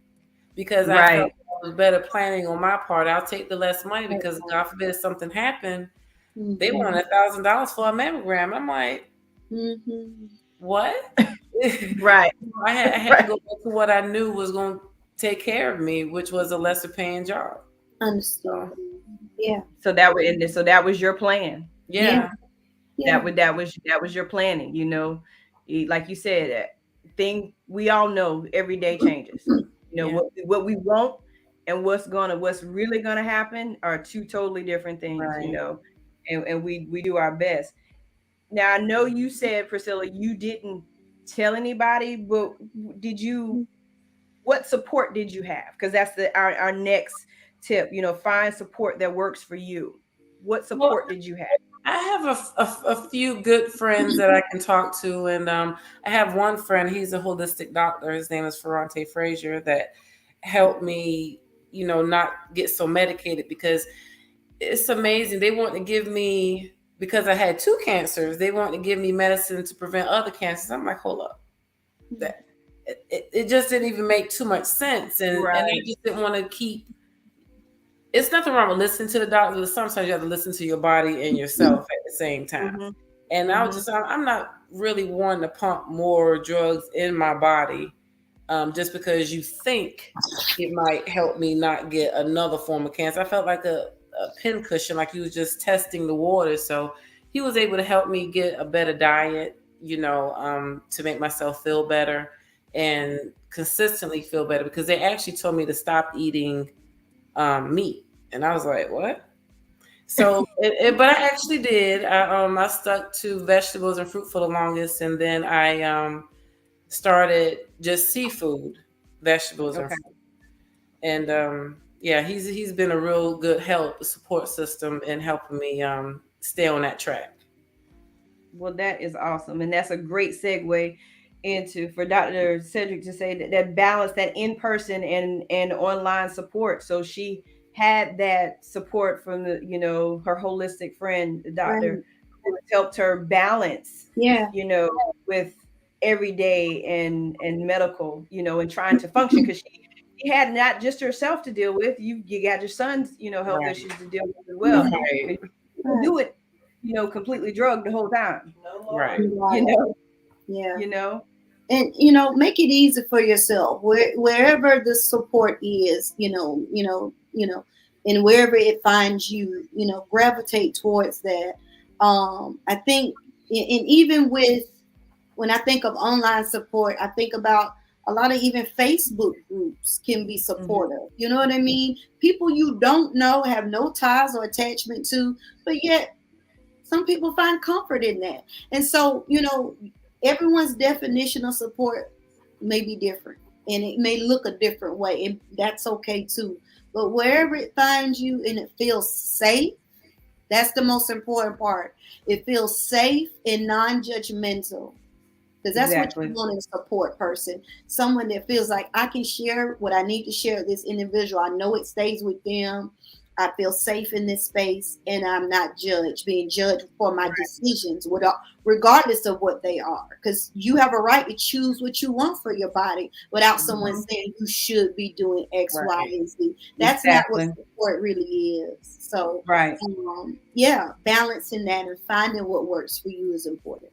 because I felt it was better planning on my part. I'll take the less money because, God forbid, if something happened, they wanted $1,000 for a mammogram. I'm like, what? Right. I had to go back to what I knew was going to take care of me, which was a lesser paying job. Understood. Yeah. So that was your plan. Yeah. That was your planning. Like you said, that thing we all know every day changes. What we want and what's really gonna happen are two totally different things. Right. And we do our best. Now I know you said, Priscilla, you didn't tell anybody, but what support did you have? Because that's our next tip. Find support that works for you. What support did you have? I have a few good friends that I can talk to, and I have one friend. He's a holistic doctor. His name is Ferrante Frazier, that helped me, not get so medicated, because it's amazing. They want to give me, because I had 2 cancers, they want to give me medicine to prevent other cancers. I'm like, hold up, that it just didn't even make too much sense, and I just didn't want to keep. It's nothing wrong with listening to the doctor, but sometimes you have to listen to your body and yourself at the same time. And I'm not really wanting to pump more drugs in my body just because you think it might help me not get another form of cancer. I felt like a pincushion, like he was just testing the water. So he was able to help me get a better diet, to make myself feel better and consistently feel better, because they actually told me to stop eating meat. And I was like, what? So, but I actually did. I stuck to vegetables and fruit for the longest, and then I started just seafood, vegetables, and Okay. fruit. And yeah, he's been a real good help, support system in helping me stay on that track. Well, that is awesome. And that's a great segue into for Dr. Cedric to say that balance, that in-person and online support. So she had that support from her holistic friend, the doctor, Right. who helped her balance, Yeah. with everyday and medical, and trying to function, because she had not just herself to deal with. You got your son's, health Right. issues to deal with as well. Right. And you can do it, completely drugged the whole time. Right. You know, Yeah. you know. And make it easy for yourself wherever the support is, and wherever it finds you, gravitate towards that. I think, and even with, when I think of online support, I think about a lot of even Facebook groups can be supportive. You know what I mean? People you don't know, have no ties or attachment to, but yet some people find comfort in that. And so, everyone's definition of support may be different, and it may look a different way, and that's okay too. But wherever it finds you and it feels safe, that's the most important part. It feels safe and non-judgmental, because that's what you Exactly. want in a support person. Someone that feels like I can share what I need to share with this individual. I know it stays with them. I feel safe in this space, and I'm not being judged for my decisions, regardless of what they are. Because you have a right to choose what you want for your body without someone saying you should be doing X, Y, Right. and Z. That's not what Exactly. support really is. So, Right. yeah, balancing that and finding what works for you is important.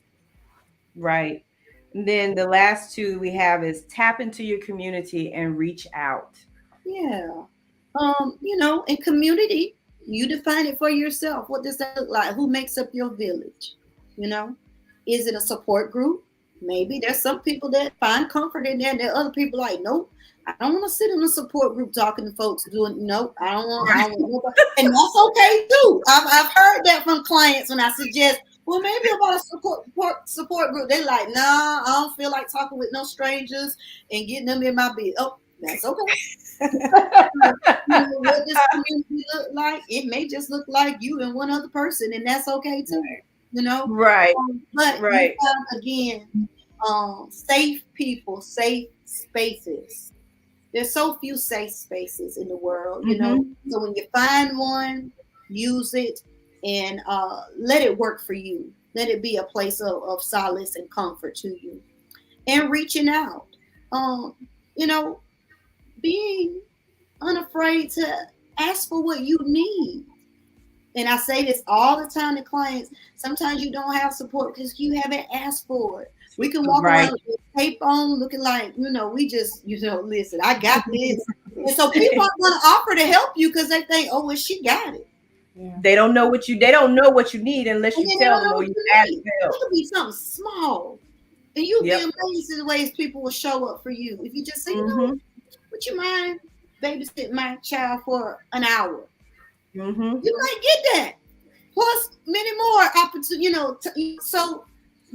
Right. And then the last two we have is tap into your community and reach out. Yeah. In community, you define it for yourself. What does that look like? Who makes up your village? You know, is it a support group? Maybe there's some people that find comfort in there. There are other people like, nope, I don't want to sit in a support group talking to folks doing, nope, I don't want nobody. And that's okay too. I've heard that from clients when I suggest, well, maybe about a support group. They're like, nah, I don't feel like talking with no strangers and getting them in my bed. Oh, that's okay. What this community look like? It may just look like you and one other person, and that's okay too. Right. But you Right. have, again, safe people, safe spaces. There's so few safe spaces in the world, So when you find one, use it and let it work for you. Let it be a place of solace and comfort to you. And reaching out, you know, being unafraid to ask for what you need. And I say this all the time to clients. Sometimes you don't have support because you haven't asked for it. We can walk around with tape on, looking like, we just, listen, I got this. And so people are going to offer to help you because they think, oh, well, she got it. Yeah. They don't know what you need unless you tell them or you ask It help. could be something small. And you'll Yep. be amazed at the ways people will show up for you. If you just say, would you mind babysitting my child for an hour? You might get that. Plus many more opportunities, so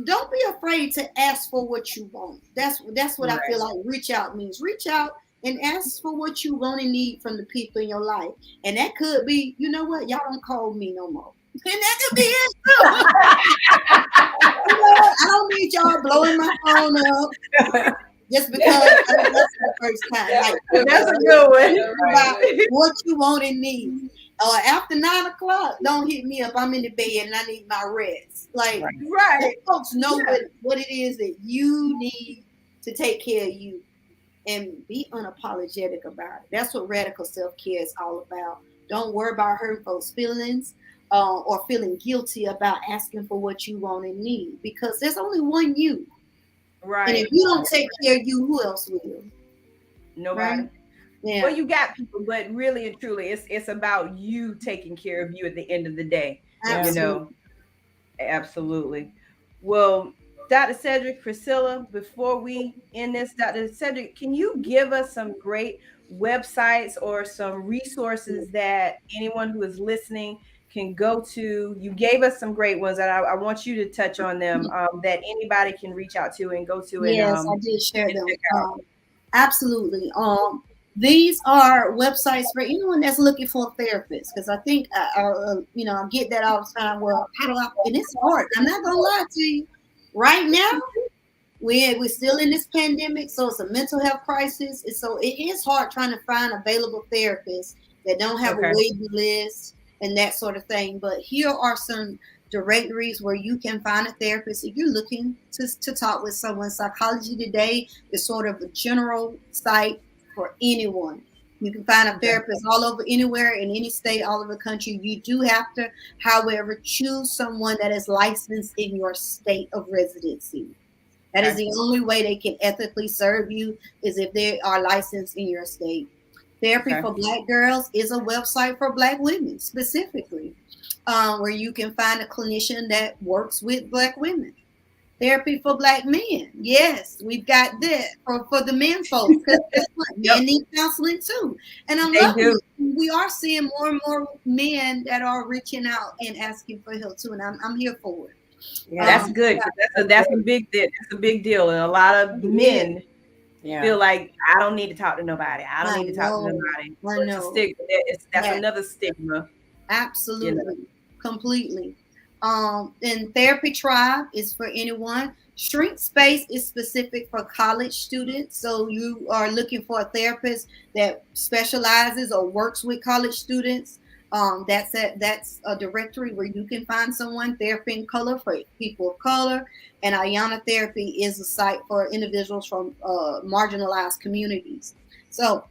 don't be afraid to ask for what you want. That's what I feel like reach out means. Reach out and ask for what you want and need from the people in your life. And that could be, you know what, y'all don't call me no more. And that could be it too. I don't need y'all blowing my phone up just because that's the first time. Like, That's a good one. About what you want and need. After 9 o'clock, don't hit me up. I'm in the bed and I need my rest. Like, let folks know what it is that you need to take care of you, and be unapologetic about it. That's what radical self-care is all about. Don't worry about hurting folks' feelings or feeling guilty about asking for what you want and need, because there's only one you. Right. And if you don't take care of you, who else will? Nobody. Right? Yeah. Well, you got people, but really and truly, it's about you taking care of you at the end of the day. Absolutely. You know, absolutely. Well, Dr. Cedric, Priscilla, before we end this, Dr. Cedric, can you give us some great websites or some resources that anyone who is listening can go to? You gave us some great ones, and I want you to touch on them, that anybody can reach out to and go to. Yes, And I did share them. check out. Absolutely. These are websites for anyone that's looking for a therapist, because I think I get that all the time. Well, how do I? And it's hard. I'm not gonna lie to you. Right now, we're still in this pandemic, so it's a mental health crisis. And so it is hard trying to find available therapists that don't have a waiting list and that sort of thing. But here are some directories where you can find a therapist if you're looking to talk with someone. Psychology Today is sort of a general site for anyone. You can find a therapist all over, anywhere, in any state, all over the country. You do have to, however, choose someone that is licensed in your state of residency. That is the only way they can ethically serve you, is if they are licensed in your state. Therapy for Black Girls is a website for Black women specifically, where you can find a clinician that works with Black women. Therapy for Black men. Yes, we've got that for the men folks. Because men need counseling too. And I'm loving it. We are seeing more and more men that are reaching out and asking for help too. And I'm here for it. Yeah, that's good. That's a big deal. That's a big deal. And a lot of men feel like, I don't need to talk to nobody. I don't need to talk to nobody. I know. It's a stigma. That's another stigma. Absolutely. You know? Completely. And Therapy Tribe is for anyone. Shrink Space is specific for college students. So you are looking for a therapist that specializes or works with college students. That's a directory where you can find someone. Therapy in Color for people of color, and Ayana Therapy is a site for individuals from marginalized communities. So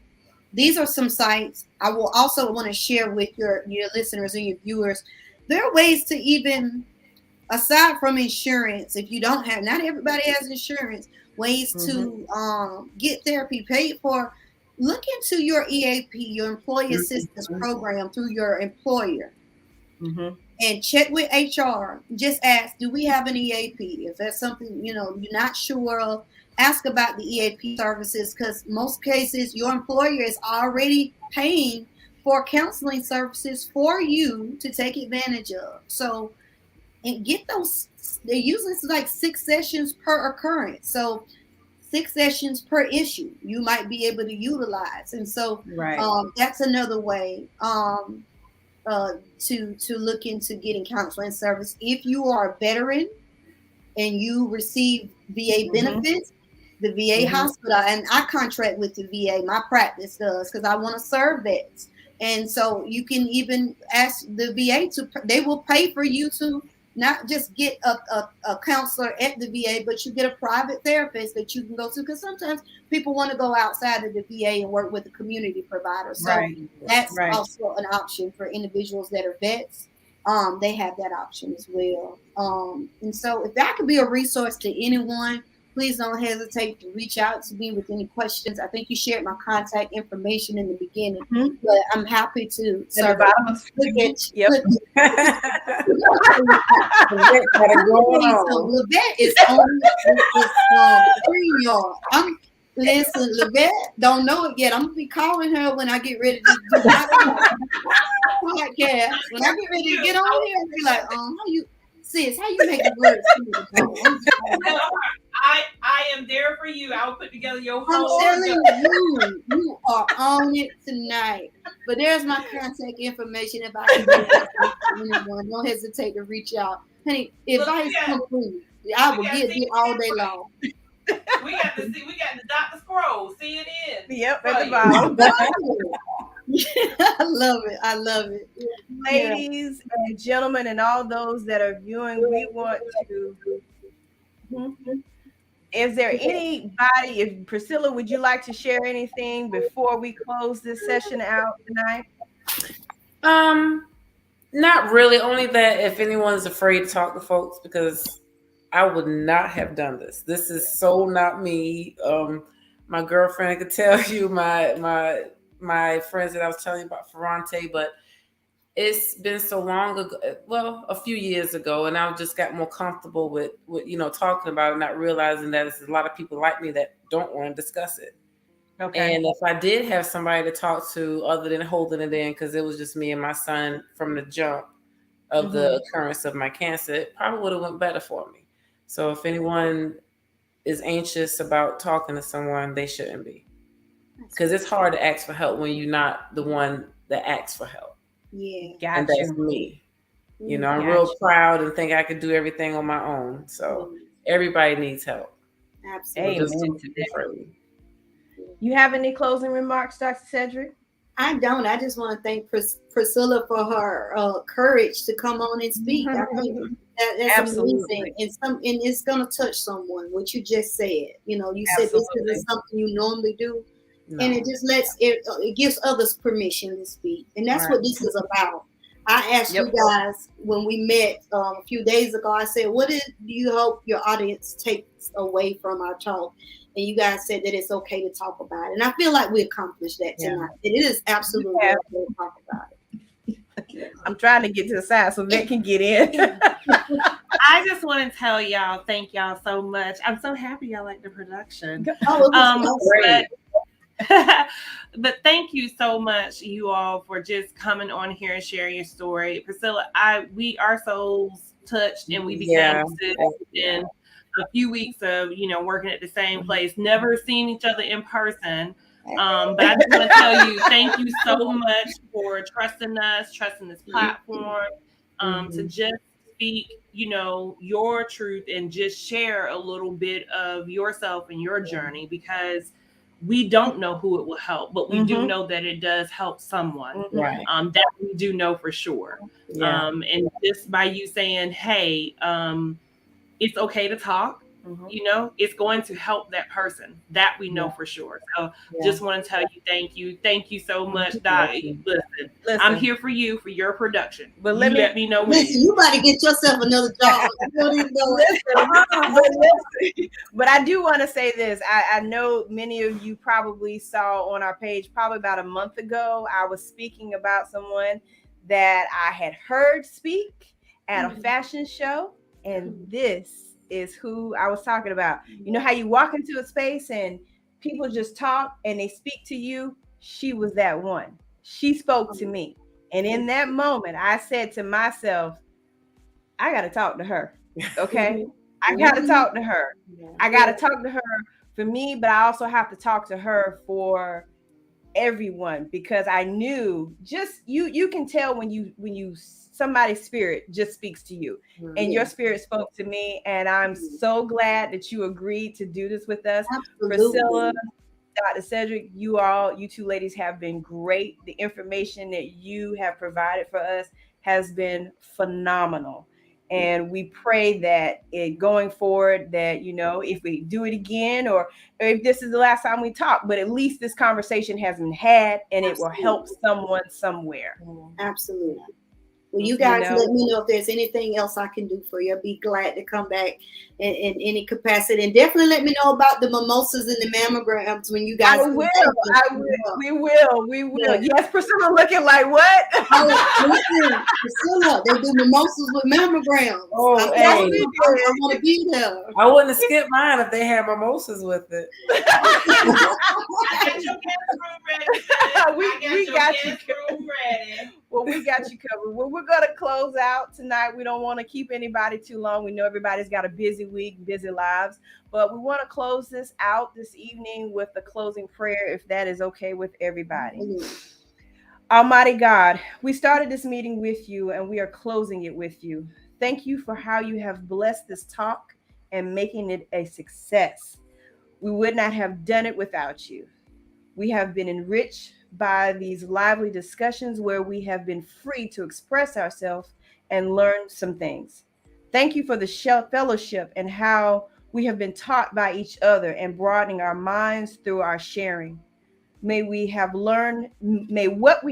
these are some sites. I will also want to share with your listeners and your viewers. There are ways to, even aside from insurance, if you don't have, not everybody has insurance, ways to get therapy paid for. Look into your EAP, your employee assistance program, through your employer, and check with HR. Just ask, do we have an EAP? If that's something you're not sure of, ask about the EAP services, because most cases your employer is already paying for counseling services for you to take advantage of. So, and get those. They usually it's like 6 sessions per occurrence. So 6 sessions per issue you might be able to utilize. And so that's another way to look into getting counseling service. If you are a veteran and you receive VA benefits, the VA hospital, and I contract with the VA, my practice does, because I want to serve vets. And so you can even ask the VA they will pay for you to not just get a counselor at the VA, but you get a private therapist that you can go to, because sometimes people want to go outside of the VA and work with a community provider. So that's also an option for individuals that are vets. They have that option as well. And so if that could be a resource to anyone, please don't hesitate to reach out to me with any questions. I think you shared my contact information in the beginning, but I'm happy to serve. Levette is on StreamYard. Listen, Levette don't know it yet. I'm gonna be calling her when I get ready to do my podcast. When I get ready to get on here, and be like, how you make the words? I am there for you. I'll put together your whole. I'm telling you are on it tonight. But there's my contact information. If I can get anyone, don't hesitate to reach out. Honey, advice complete. I will get you all day long. We got the Dr. Scroll, CNN. Yep, at the bottom. I love it. Ladies and gentlemen, and all those that are viewing, we want to. Is there anybody, if Priscilla, would you like to share anything before we close this session out tonight? Not really. Only that if anyone's afraid to talk to folks, because I would not have done this. This is so not me. My girlfriend could tell you, my friends that I was telling you about Ferrante, but it's been so long ago, well, a few years ago, and I just got more comfortable with talking about it, not realizing that there's a lot of people like me that don't want to discuss it. Okay. And if I did have somebody to talk to other than holding it in, because it was just me and my son from the jump of the occurrence of my cancer, it probably would have went better for me. So if anyone is anxious about talking to someone, they shouldn't be, because it's hard to ask for help when you're not the one that asks for help. Yeah. And Got that's you. me. I'm Got real you. proud and think I could do everything on my own. So everybody needs help. Absolutely. Just Amen don't to be that. afraid. You have any closing remarks, Dr. Cedric? I don't. I just want to thank Priscilla for her courage to come on and speak. I think that's Absolutely. amazing, and it's gonna touch someone. What you just said, you said this Absolutely. isn't something you normally do, No. and it just it gives others permission to speak, and that's Right. what this is about. I asked Yep. you guys when we met a few days ago. I said, "What do you hope your audience takes away from our talk?" And you guys said that it's okay to talk about it, and I feel like we accomplished that tonight. That it is absolutely okay to talk about it. I'm trying to get to the side so Vic can get in. I just want to tell y'all, thank y'all so much. I'm so happy y'all like the production. Oh, it was Great. But thank you so much, you all, for just coming on here and sharing your story. Priscilla, we our souls touched, and we became sisters in a few weeks of working at the same place, never seen each other in person. But I just want to tell you, thank you so much for trusting us, trusting this platform, to just speak, your truth and just share a little bit of yourself and your journey, because we don't know who it will help, but we do know that it does help someone. Right. That we do know for sure. Yeah. And just by you saying, hey, it's okay to talk, it's going to help that person. That we know for sure. So just want to tell you, thank you. Thank you so much, Doc. Listen, I'm here for you, for your production. But let me know when. Listen, you better get yourself another job. You don't even know. But I do want to say this. I know many of you probably saw on our page, probably about a month ago, I was speaking about someone that I had heard speak at a fashion show. And this is who I was talking about. You know how you walk into a space and people just talk and they speak to you? She was that one. She spoke to me. And in that moment, I said to myself, I got to talk to her. Okay. I got to talk to her. I got to talk to her for me, but I also have to talk to her for everyone, because I knew just you can tell when you somebody's spirit just speaks to you, and your spirit spoke to me, and I'm so glad that you agreed to do this with us. Absolutely. Priscilla, Dr. Cedric, you two ladies have been great. The information that you have provided for us has been phenomenal. And we pray that going forward, that, if we do it again, or if this is the last time we talk, but at least this conversation has been had, and it will help someone somewhere. Absolutely. Well, you guys let me know if there's anything else I can do for you. I'd be glad to come back in any capacity. And definitely let me know about the mimosas and the mammograms when you guys. We will. Yeah. Yes, Priscilla looking like what? Listen, Priscilla, they do mimosas with mammograms. Oh, I want to be there. I wouldn't have skipped mine if they had mimosas with it. I got your guest room ready. We got you ready. Well, we got you covered. Well, we're going to close out tonight. We don't want to keep anybody too long. We know everybody's got a busy week, busy lives, but we want to close this out this evening with a closing prayer, if that is okay with everybody. Almighty God, we started this meeting with you, and we are closing it with you. Thank you for how you have blessed this talk and making it a success. We would not have done it without you. We have been enriched by these lively discussions where we have been free to express ourselves and learn some things. Thank you for the fellowship and how we have been taught by each other and broadening our minds through our sharing. May what we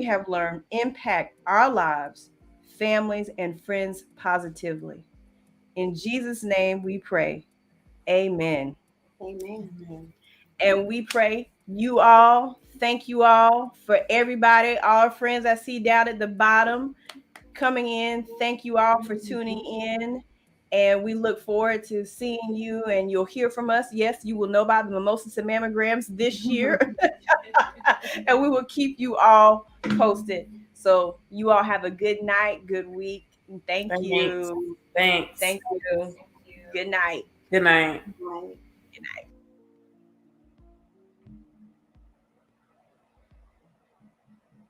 have learned impact our lives, families, and friends positively. In Jesus' name we pray. Amen. Amen. And we pray you all, thank you all for everybody, all our friends I see down at the bottom coming in. Thank you all for tuning in. And we look forward to seeing you, and you'll hear from us. Yes, you will know about the mimosas and mammograms this year, and we will keep you all posted. So you all have a good night, good week. Thank Thanks. you. Thanks. Thank you. Good night. Good night. Right. Good night.